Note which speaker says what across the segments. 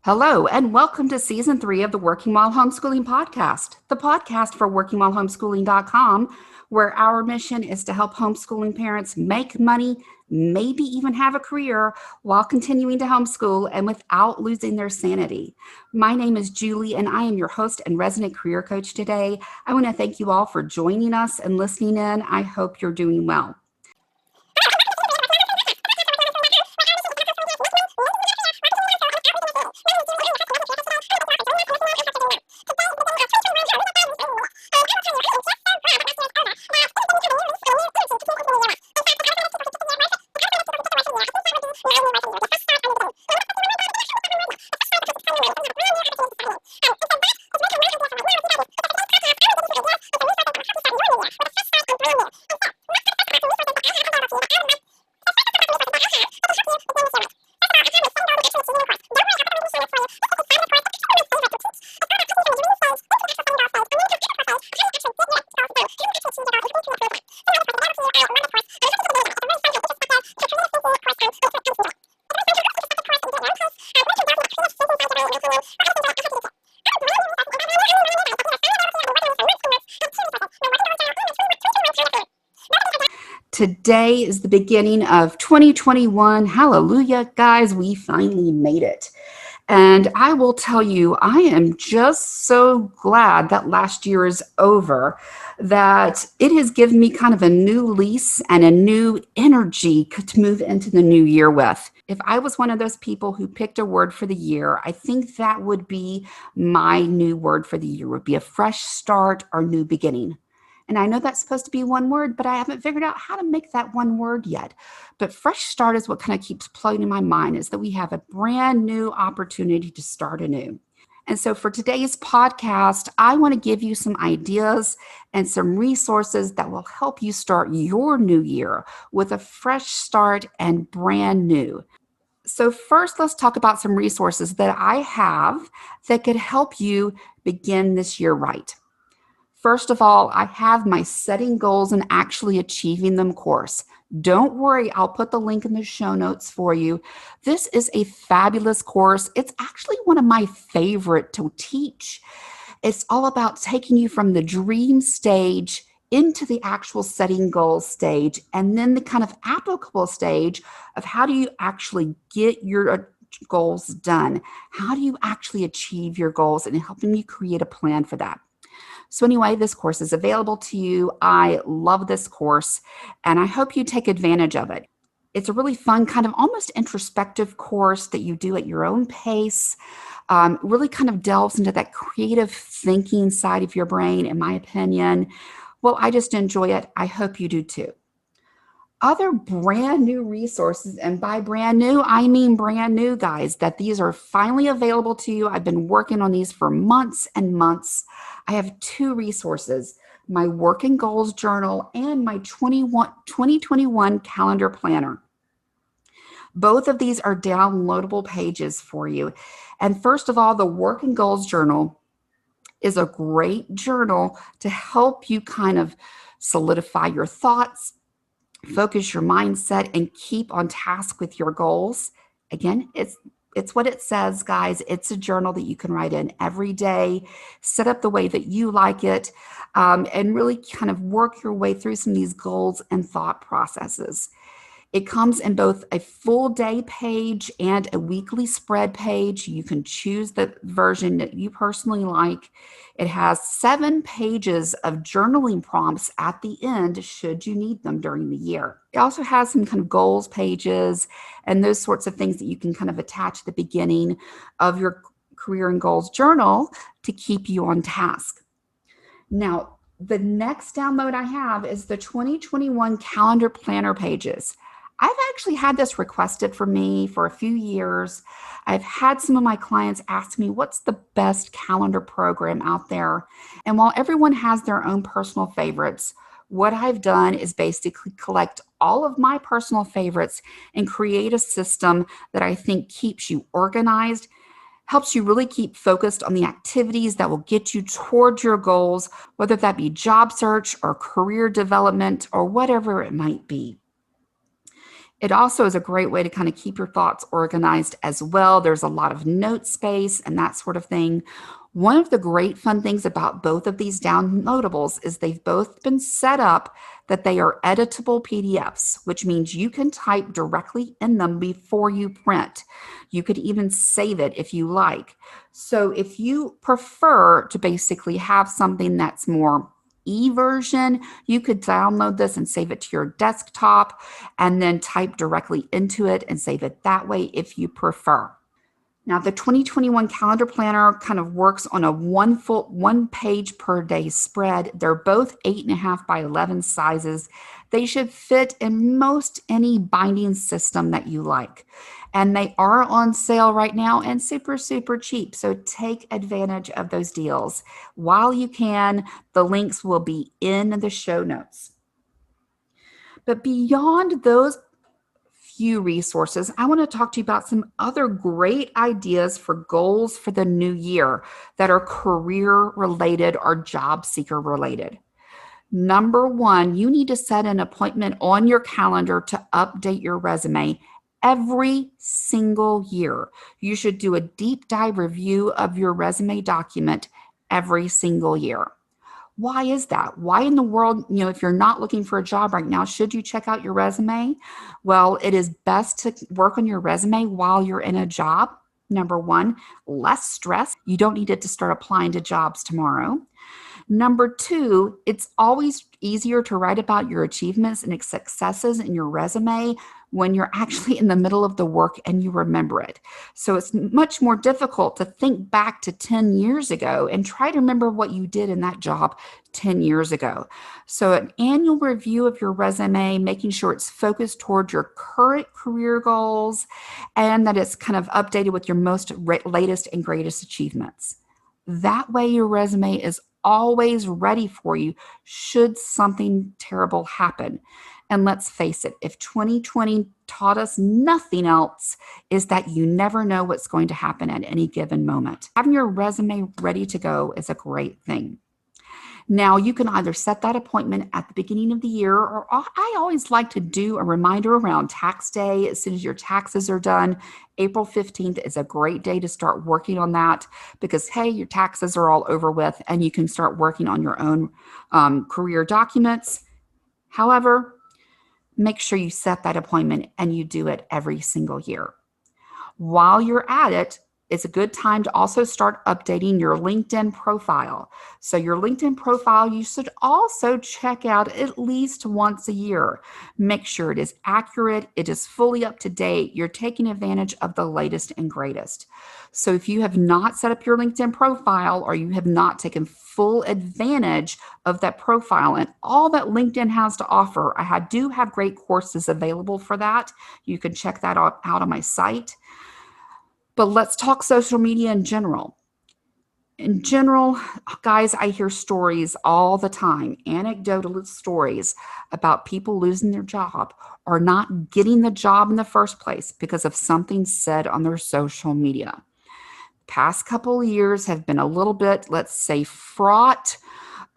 Speaker 1: Hello, and welcome to Season 3 of the Working While Homeschooling podcast, the podcast for workingwhilehomeschooling.com, where our mission is to help homeschooling parents make money, maybe even have a career while continuing to homeschool and without losing their sanity. My name is Julie, and I am your host and resident career coach today. I want to thank you all for joining us and listening in. I hope you're doing well. Today is the beginning of 2021. Hallelujah, guys, we finally made it. And I will tell you, I am just so glad that last year is over, that it has given me kind of a new lease and a new energy to move into the new year with. If I was one of those people who picked a word for the year, I think that would be my new word for the year, would be a fresh start or new beginning. And I know that's supposed to be one word, but I haven't figured out how to make that one word yet. But fresh start is what kind of keeps floating in my mind, is that we have a brand new opportunity to start anew. And so for today's podcast, I want to give you some ideas and some resources that will help you start your new year with a fresh start and brand new. So first, let's talk about some resources that I have that could help you begin this year right. First of all, I have my Setting Goals and Actually Achieving Them course. Don't worry, I'll put the link in the show notes for you. This is a fabulous course. It's actually one of my favorite to teach. It's all about taking you from the dream stage into the actual setting goals stage, and then the kind of applicable stage of how do you actually get your goals done? How do you actually achieve your goals, and helping you create a plan for that. So anyway, this course is available to you. I love this course, and I hope you take advantage of it. It's a really fun, kind of almost introspective course that you do at your own pace. Really kind of delves into that creative thinking side of your brain, in my opinion. Well, I just enjoy it. I hope you do too. Other brand new resources, and by brand new, I mean brand new, guys, that these are finally available to you. I've been working on these for months and months. I have two resources, my Working Goals Journal and my 2021 Calendar Planner. Both of these are downloadable pages for you. And first of all, the Working Goals Journal is a great journal to help you kind of solidify your thoughts, focus your mindset, and keep on task with your goals. Again, it's what it says, guys. It's a journal that you can write in every day, set up the way that you like it, and really kind of work your way through some of these goals and thought processes. It comes in both a full day page and a weekly spread page. You can choose the version that you personally like. It has 7 pages of journaling prompts at the end, should you need them during the year. It also has some kind of goals pages and those sorts of things that you can kind of attach at the beginning of your career and goals journal to keep you on task. Now, the next download I have is the 2021 Calendar Planner pages. I've actually had this requested for me for a few years. I've had some of my clients ask me, what's the best calendar program out there? And while everyone has their own personal favorites, what I've done is basically collect all of my personal favorites and create a system that I think keeps you organized, helps you really keep focused on the activities that will get you towards your goals, whether that be job search or career development or whatever it might be. It also is a great way to kind of keep your thoughts organized as well. There's a lot of note space and that sort of thing. One of the great fun things about both of these downloadables is they've both been set up that they are editable PDFs, which means you can type directly in them before you print. You could even save it if you like. So if you prefer to basically have something that's more e-version, you could download this and save it to your desktop and then type directly into it and save it that way if you prefer. Now, the 2021 calendar planner kind of works on a one page per day spread. They're both 8.5 by 11 sizes. They should fit in most any binding system that you like. And they are on sale right now and super, super cheap. So take advantage of those deals while you can. The links will be in the show notes. But beyond those few resources, I want to talk to you about some other great ideas for goals for the new year that are career related or job seeker related. Number one, you need to set an appointment on your calendar to update your resume every single year. You should do a deep dive review of your resume document every single year. Why is that? Why in the world, if you're not looking for a job right now, should you check out your resume? Well, it is best to work on your resume while you're in a job. Number one, less stress. You don't need it to start applying to jobs tomorrow. Number two, it's always easier to write about your achievements and successes in your resume when you're actually in the middle of the work and you remember it. So it's much more difficult to think back to 10 years ago and try to remember what you did in that job 10 years ago. So an annual review of your resume, making sure it's focused toward your current career goals and that it's kind of updated with your most latest and greatest achievements. That way your resume is always ready for you should something terrible happen. And let's face it, if 2020 taught us nothing else, is that you never know what's going to happen at any given moment. Having your resume ready to go is a great thing. Now, you can either set that appointment at the beginning of the year, or I always like to do a reminder around tax day as soon as your taxes are done. April 15th is a great day to start working on that because, hey, your taxes are all over with and you can start working on your own career documents. However, make sure you set that appointment and you do it every single year. While you're at it, it's a good time to also start updating your LinkedIn profile. So your LinkedIn profile, you should also check out at least once a year. Make sure it is accurate, it is fully up to date, you're taking advantage of the latest and greatest. So if you have not set up your LinkedIn profile or you have not taken full advantage of that profile and all that LinkedIn has to offer, I do have great courses available for that. You can check that out on my site. But let's talk social media in general. In general, guys, I hear stories all the time, anecdotal stories about people losing their job or not getting the job in the first place because of something said on their social media. Past couple of years have been a little bit, let's say, fraught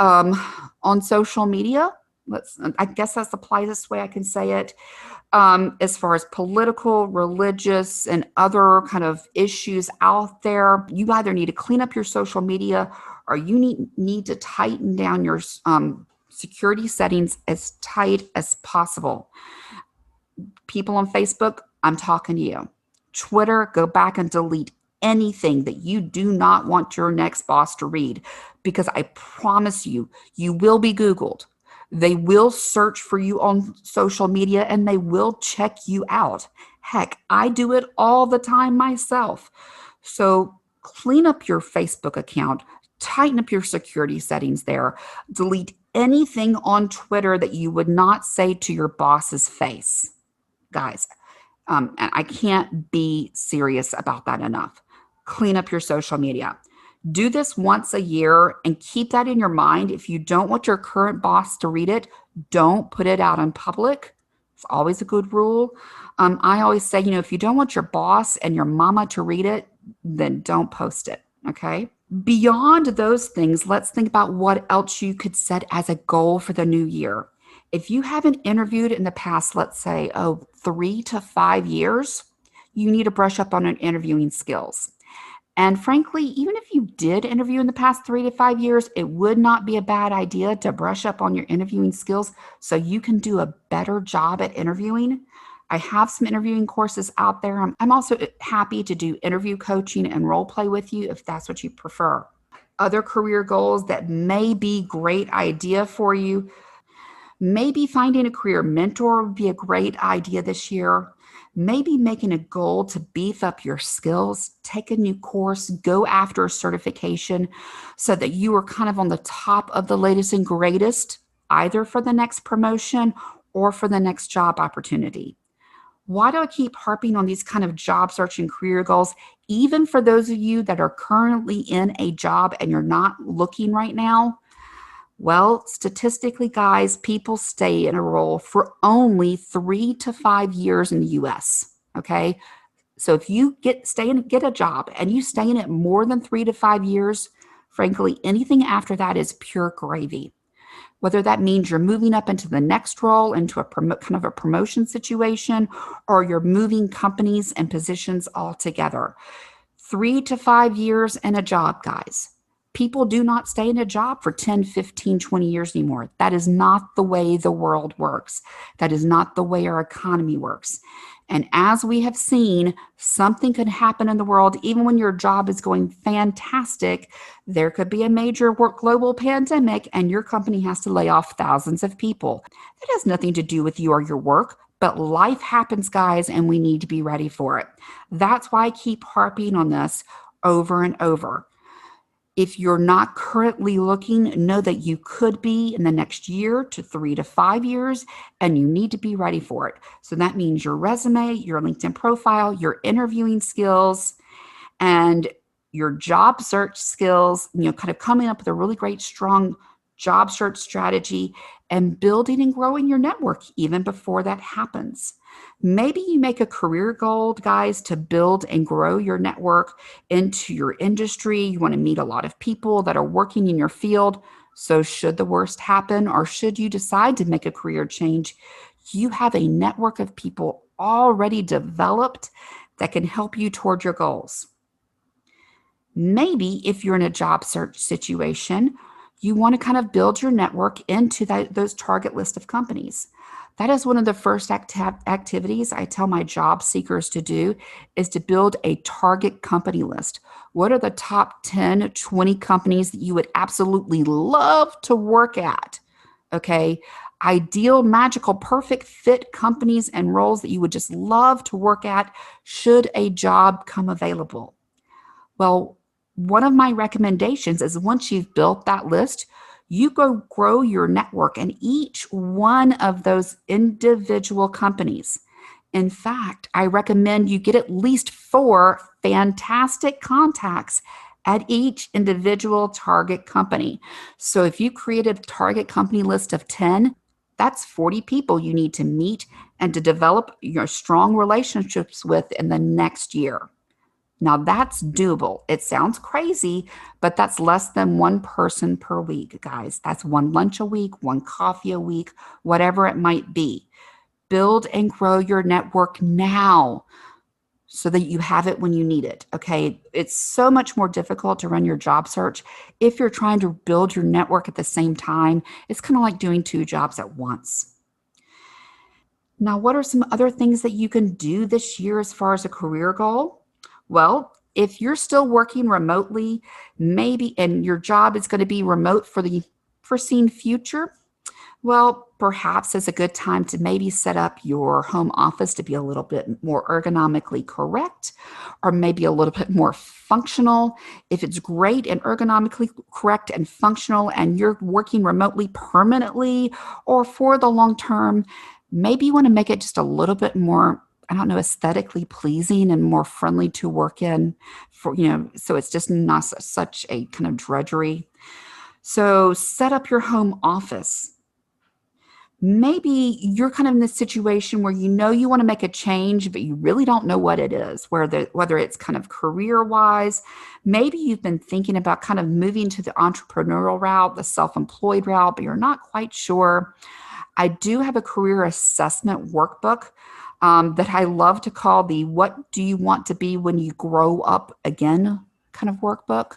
Speaker 1: on social media. I guess that's the politest way I can say it. As far as political, religious, and other kind of issues out there, you either need to clean up your social media or you need to tighten down your security settings as tight as possible. People on Facebook, I'm talking to you. Twitter, go back and delete anything that you do not want your next boss to read, because I promise you, you will be Googled. They will search for you on social media and they will check you out. Heck, I do it all the time myself. So clean up your Facebook account, tighten up your security settings there, delete anything on Twitter that you would not say to your boss's face. Guys, and I can't be serious about that enough. Clean up your social media. Do this once a year and keep that in your mind. If you don't want your current boss to read it, don't put it out in public. It's always a good rule. I always say, if you don't want your boss and your mama to read it, then don't post it, okay? Beyond those things, let's think about what else you could set as a goal for the new year. If you haven't interviewed in the past, let's say, 3 to 5 years, you need to brush up on your interviewing skills. And frankly, even if you did interview in the past 3 to 5 years, it would not be a bad idea to brush up on your interviewing skills so you can do a better job at interviewing. I have some interviewing courses out there. I'm also happy to do interview coaching and role play with you if that's what you prefer. Other career goals that may be great idea for you. Maybe finding a career mentor would be a great idea this year. Maybe making a goal to beef up your skills, take a new course, go after a certification so that you are kind of on the top of the latest and greatest, either for the next promotion or for the next job opportunity. Why do I keep harping on these kind of job search and career goals, even for those of you that are currently in a job and you're not looking right now? Well, statistically, guys, people stay in a role for only 3 to 5 years in the US. Okay. So if you get a job and you stay in it more than 3 to 5 years, frankly, anything after that is pure gravy. Whether that means you're moving up into the next role, into a kind of a promotion situation, or you're moving companies and positions altogether. 3 to 5 years in a job, guys. People do not stay in a job for 10, 15, 20 years anymore. That is not the way the world works. That is not the way our economy works. And as we have seen, something could happen in the world, even when your job is going fantastic. There could be a major global pandemic, and your company has to lay off thousands of people. That has nothing to do with you or your work, but life happens, guys, and we need to be ready for it. That's why I keep harping on this over and over. If you're not currently looking, know that you could be in the next year to 3 to 5 years, and you need to be ready for it. So that means your resume, your LinkedIn profile, your interviewing skills, and your job search skills, kind of coming up with a really great, strong job search strategy and building and growing your network even before that happens. Maybe you make a career goal, guys, to build and grow your network into your industry. You want to meet a lot of people that are working in your field. So should the worst happen, or should you decide to make a career change, you have a network of people already developed that can help you toward your goals. Maybe if you're in a job search situation, you want to kind of build your network into those target list of companies. That is one of the first activities I tell my job seekers to do, is to build a target company list. What are the top 10, 20 companies that you would absolutely love to work at? Okay. Ideal, magical, perfect fit companies and roles that you would just love to work at should a job come available. Well, one of my recommendations is, once you've built that list, you go grow your network in each one of those individual companies. In fact, I recommend you get at least 4 fantastic contacts at each individual target company. So if you create a target company list of 10, that's 40 people you need to meet and to develop your strong relationships with in the next year. Now that's doable. It sounds crazy, but that's less than one person per week, guys. That's one lunch a week, one coffee a week, whatever it might be. Build and grow your network now so that you have it when you need it. Okay. It's so much more difficult to run your job search if you're trying to build your network at the same time. It's kind of like doing 2 jobs at once. Now, what are some other things that you can do this year as far as a career goal? Well, if you're still working remotely, maybe, and your job is going to be remote for the foreseen future, well, perhaps it's a good time to maybe set up your home office to be a little bit more ergonomically correct, or maybe a little bit more functional. If it's great and ergonomically correct and functional, and you're working remotely permanently or for the long term, maybe you want to make it just a little bit more, I don't know, aesthetically pleasing and more friendly to work in, so it's just not such a kind of drudgery. So set up your home office. Maybe you're kind of in this situation where you want to make a change, but you really don't know what it is, whether it's kind of career-wise. Maybe you've been thinking about kind of moving to the entrepreneurial route, the self-employed route, but you're not quite sure. I do have a career assessment workbook that I love to call the "What Do You Want to Be When You Grow Up Again" kind of workbook.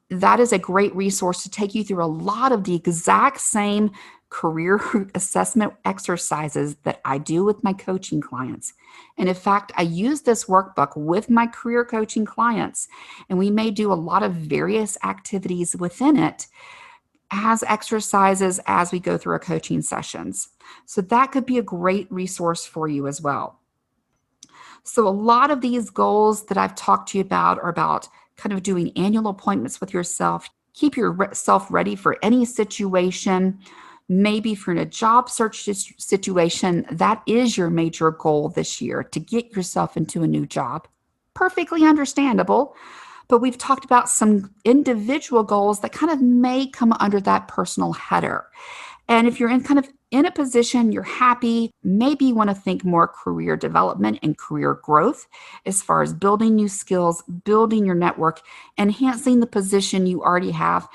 Speaker 1: That is a great resource to take you through a lot of the exact same career assessment exercises that I do with my coaching clients. And in fact, I use this workbook with my career coaching clients, and we may do a lot of various activities within it as exercises as we go through our coaching sessions. So that could be a great resource for you as well. So a lot of these goals that I've talked to you about are about kind of doing annual appointments with yourself. Keep yourself ready for any situation. Maybe if you're in a job search situation, that is your major goal this year, to get yourself into a new job. Perfectly understandable. But we've talked about some individual goals that kind of may come under that personal header. And if you're in a position you're happy, maybe you want to think more career development and career growth as far as building new skills, building your network, enhancing the position you already have,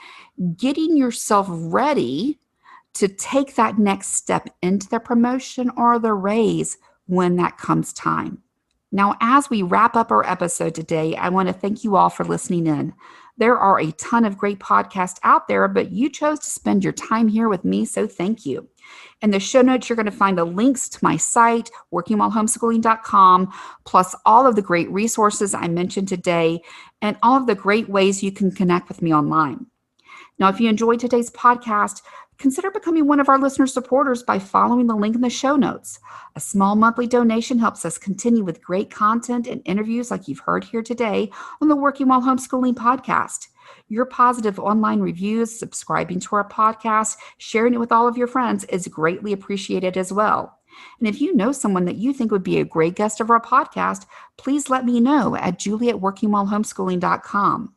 Speaker 1: getting yourself ready to take that next step into the promotion or the raise when that comes time. Now, as we wrap up our episode today, I want to thank you all for listening in. There are a ton of great podcasts out there, but you chose to spend your time here with me, so thank you. In the show notes, you're going to find the links to my site, workingwhilehomeschooling.com, plus all of the great resources I mentioned today, and all of the great ways you can connect with me online. Now, if you enjoyed today's podcast, consider becoming one of our listener supporters by following the link in the show notes. A small monthly donation helps us continue with great content and interviews like you've heard here today on the Working While Homeschooling podcast. Your positive online reviews, subscribing to our podcast, sharing it with all of your friends is greatly appreciated as well. And if you know someone that you think would be a great guest of our podcast, please let me know at julie@workingwhilehomeschooling.com.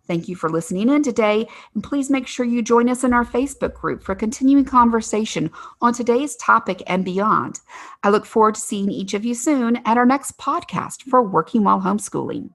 Speaker 1: Thank you for listening in today, and please make sure you join us in our Facebook group for continuing conversation on today's topic and beyond. I look forward to seeing each of you soon at our next podcast for Working While Homeschooling.